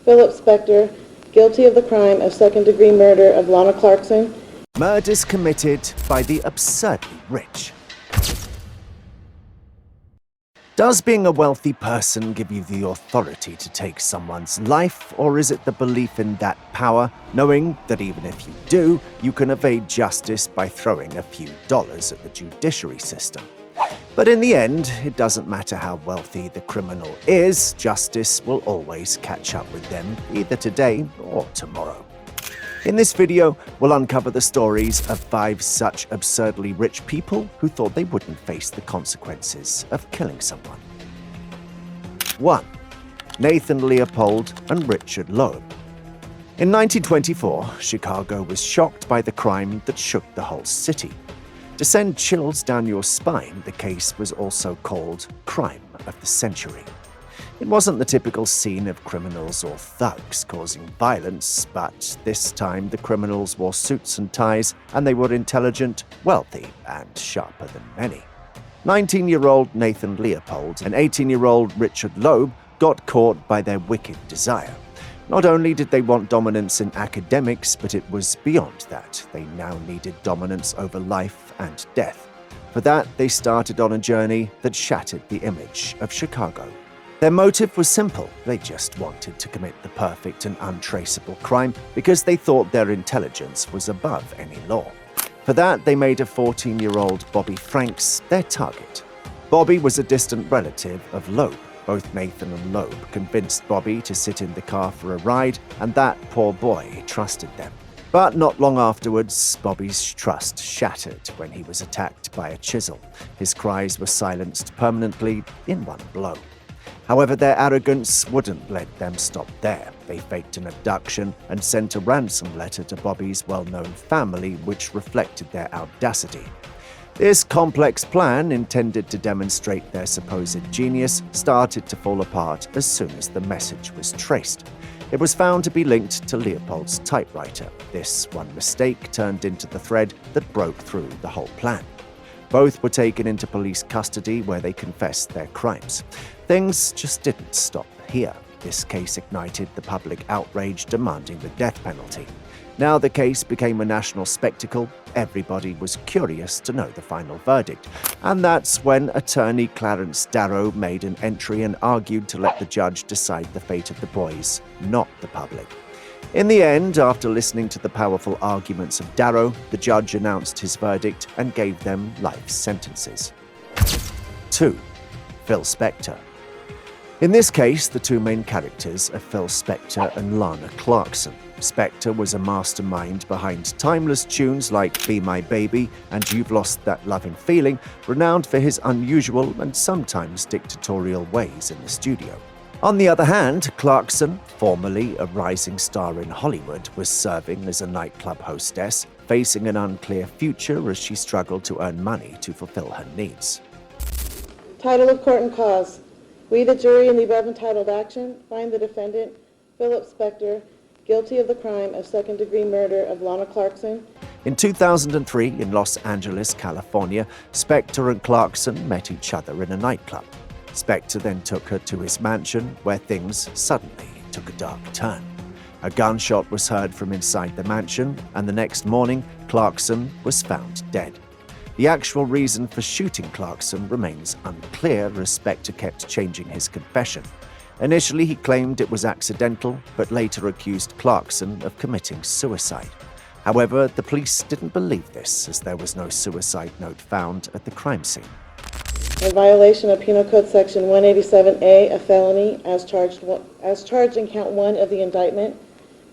Phillip Spector, guilty of the crime of second-degree murder of Lana Clarkson. Murders committed by the absurdly rich. Does being a wealthy person give you the authority to take someone's life, or is it the belief in that power, knowing that even if you do, you can evade justice by throwing a few dollars at the judiciary system? But in the end, it doesn't matter how wealthy the criminal is, justice will always catch up with them, either today or tomorrow. In this video, we'll uncover the stories of 5 such absurdly rich people who thought they wouldn't face the consequences of killing someone. 1. Nathan Leopold and Richard Loeb. In 1924, Chicago was shocked by the crime that shook the whole city. To send chills down your spine, the case was also called Crime of the Century. It wasn't the typical scene of criminals or thugs causing violence, but this time the criminals wore suits and ties, and they were intelligent, wealthy, and sharper than many. 19-year-old Nathan Leopold and 18-year-old Richard Loeb got caught by their wicked desire. Not only did they want dominance in academics, but it was beyond that. They now needed dominance over life and death. For that, they started on a journey that shattered the image of Chicago. Their motive was simple. They just wanted to commit the perfect and untraceable crime because they thought their intelligence was above any law. For that, they made a 14-year-old Bobby Franks their target. Bobby was a distant relative of Loeb. Both Nathan and Loeb convinced Bobby to sit in the car for a ride, and that poor boy trusted them. But not long afterwards, Bobby's trust shattered when he was attacked by a chisel. His cries were silenced permanently in one blow. However, their arrogance wouldn't let them stop there. They faked an abduction and sent a ransom letter to Bobby's well-known family, which reflected their audacity. This complex plan, intended to demonstrate their supposed genius, started to fall apart as soon as the message was traced. It was found to be linked to Leopold's typewriter. This one mistake turned into the thread that broke through the whole plan. Both were taken into police custody where they confessed their crimes. Things just didn't stop here. This case ignited the public outrage demanding the death penalty. Now the case became a national spectacle. Everybody was curious to know the final verdict. And that's when attorney Clarence Darrow made an entry and argued to let the judge decide the fate of the boys, not the public. In the end, after listening to the powerful arguments of Darrow, the judge announced his verdict and gave them life sentences. 2. Phil Spector. In this case, the two main characters are Phil Spector and Lana Clarkson. Spector was a mastermind behind timeless tunes like Be My Baby and You've Lost That Loving Feeling, renowned for his unusual and sometimes dictatorial ways in the studio. On the other hand, Clarkson, formerly a rising star in Hollywood, was serving as a nightclub hostess, facing an unclear future as she struggled to earn money to fulfill her needs. Title of Court and Cause. We, the jury, in the above entitled action, find the defendant, Phillip Spector, guilty of the crime of second-degree murder of Lana Clarkson. In 2003, in Los Angeles, California, Spector and Clarkson met each other in a nightclub. Spector then took her to his mansion, where things suddenly took a dark turn. A gunshot was heard from inside the mansion, and the next morning, Clarkson was found dead. The actual reason for shooting Clarkson remains unclear, as Spector kept changing his confession. Initially, he claimed it was accidental, but later accused Clarkson of committing suicide. However, the police didn't believe this, as there was no suicide note found at the crime scene. In violation of Penal Code Section 187A, a felony, as charged in Count 1 of the indictment,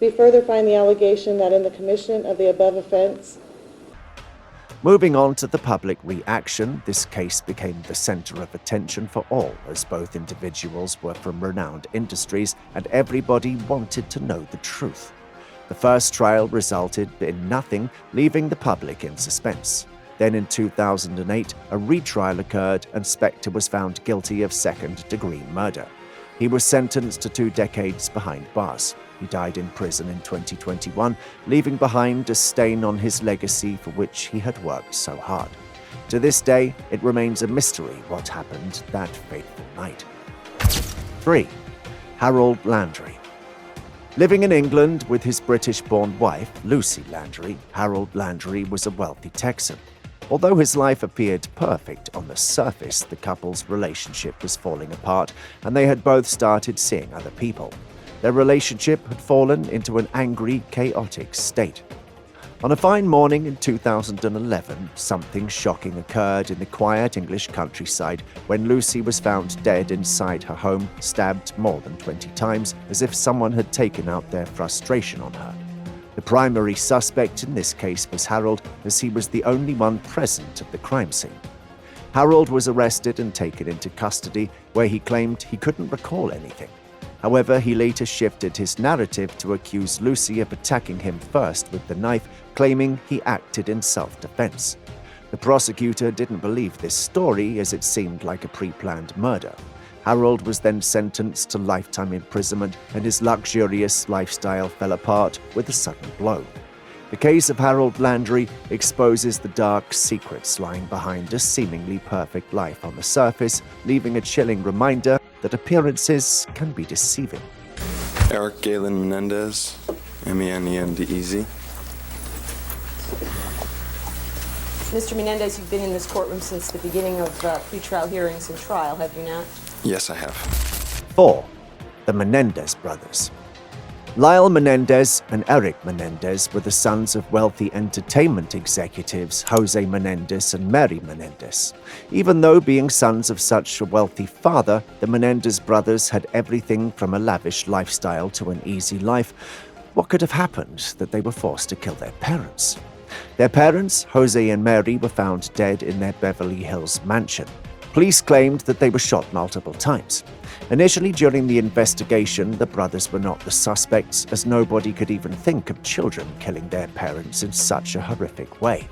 we further find the allegation that in the commission of the above offense. Moving on to the public reaction, this case became the center of attention for all, as both individuals were from renowned industries and everybody wanted to know the truth. The first trial resulted in nothing, leaving the public in suspense. Then in 2008, a retrial occurred and Spector was found guilty of second-degree murder. He was sentenced to 2 decades behind bars. He died in prison in 2021, leaving behind a stain on his legacy for which he had worked so hard. To this day, it remains a mystery what happened that fateful night. 3. Harold Landry. Living in England with his British-born wife, Lucy Landry, Harold Landry was a wealthy Texan. Although his life appeared perfect on the surface, the couple's relationship was falling apart, and they had both started seeing other people. Their relationship had fallen into an angry, chaotic state. On a fine morning in 2011, something shocking occurred in the quiet English countryside when Lucy was found dead inside her home, stabbed more than 20 times, as if someone had taken out their frustration on her. The primary suspect in this case was Harold, as he was the only one present at the crime scene. Harold was arrested and taken into custody, where he claimed he couldn't recall anything. However, he later shifted his narrative to accuse Lucy of attacking him first with the knife, claiming he acted in self-defense. The prosecutor didn't believe this story, as it seemed like a pre-planned murder. Harold was then sentenced to lifetime imprisonment, and his luxurious lifestyle fell apart with a sudden blow. The case of Harold Landry exposes the dark secrets lying behind a seemingly perfect life on the surface, leaving a chilling reminder that appearances can be deceiving. Erik Menendez, Menendez. Mr. Menendez, you've been in this courtroom since the beginning of pretrial hearings and trial, have you not? Yes, I have. 4. The Menendez brothers. Lyle Menendez and Erik Menendez were the sons of wealthy entertainment executives Jose Menendez and Mary Menendez. Even though being sons of such a wealthy father, the Menendez brothers had everything from a lavish lifestyle to an easy life. What could have happened that they were forced to kill their parents? Their parents, Jose and Mary, were found dead in their Beverly Hills mansion. Police claimed that they were shot multiple times. Initially, during the investigation, the brothers were not the suspects, as nobody could even think of children killing their parents in such a horrific way.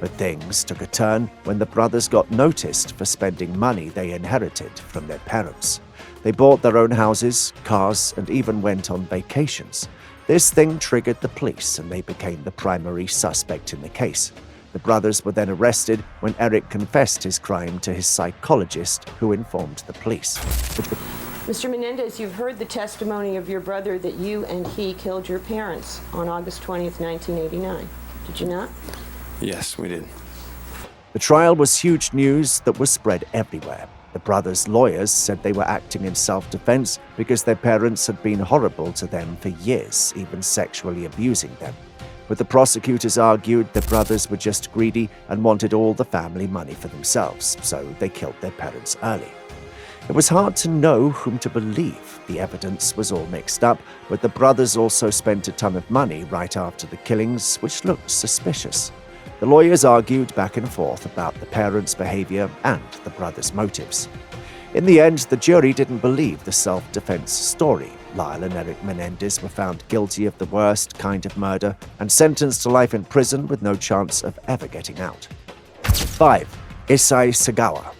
But things took a turn when the brothers got noticed for spending money they inherited from their parents. They bought their own houses, cars, and even went on vacations. This thing triggered the police, and they became the primary suspect in the case. The brothers were then arrested when Erik confessed his crime to his psychologist, who informed the police. Mr. Menendez, you've heard the testimony of your brother that you and he killed your parents on August 20th, 1989. Did you not? Yes, we did. The trial was huge news that was spread everywhere. The brothers' lawyers said they were acting in self-defense because their parents had been horrible to them for years, even sexually abusing them. But the prosecutors argued the brothers were just greedy and wanted all the family money for themselves, so they killed their parents early. It was hard to know whom to believe. The evidence was all mixed up, but the brothers also spent a ton of money right after the killings, which looked suspicious. The lawyers argued back and forth about the parents' behavior and the brothers' motives. In the end, the jury didn't believe the self-defense story. Lyle and Erik Menendez were found guilty of the worst kind of murder and sentenced to life in prison with no chance of ever getting out. 5. Issei Sagawa.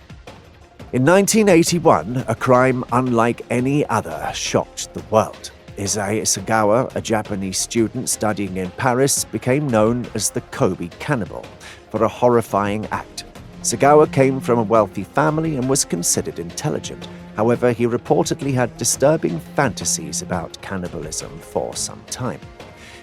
In 1981, a crime unlike any other shocked the world. Issei Sagawa, a Japanese student studying in Paris, became known as the Kobe cannibal for a horrifying act. Sagawa came from a wealthy family and was considered intelligent. However, he reportedly had disturbing fantasies about cannibalism for some time.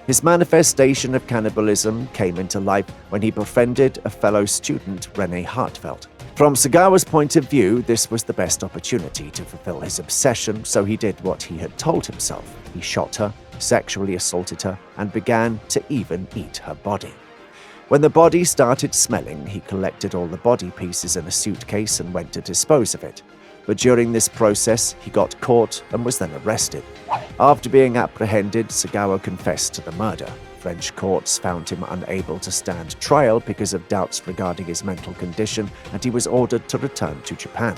His manifestation of cannibalism came into life when he befriended a fellow student, Renee Hartfeld. From Sagawa's point of view, this was the best opportunity to fulfill his obsession, so he did what he had told himself. He shot her, sexually assaulted her, and began to even eat her body. When the body started smelling, he collected all the body pieces in a suitcase and went to dispose of it. But during this process, he got caught and was then arrested. After being apprehended, Sagawa confessed to the murder. French courts found him unable to stand trial because of doubts regarding his mental condition, and he was ordered to return to Japan.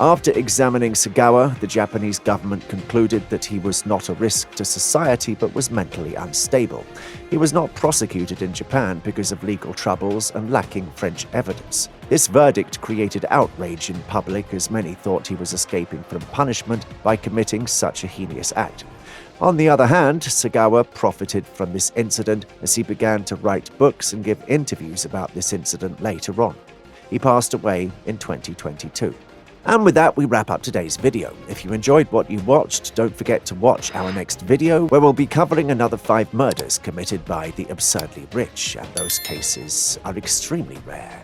After examining Sagawa, the Japanese government concluded that he was not a risk to society but was mentally unstable. He was not prosecuted in Japan because of legal troubles and lacking French evidence. This verdict created outrage in public, as many thought he was escaping from punishment by committing such a heinous act. On the other hand, Sagawa profited from this incident as he began to write books and give interviews about this incident later on. He passed away in 2022. And with that, we wrap up today's video. If you enjoyed what you watched, don't forget to watch our next video, where we'll be covering another 5 murders committed by the absurdly rich, and those cases are extremely rare.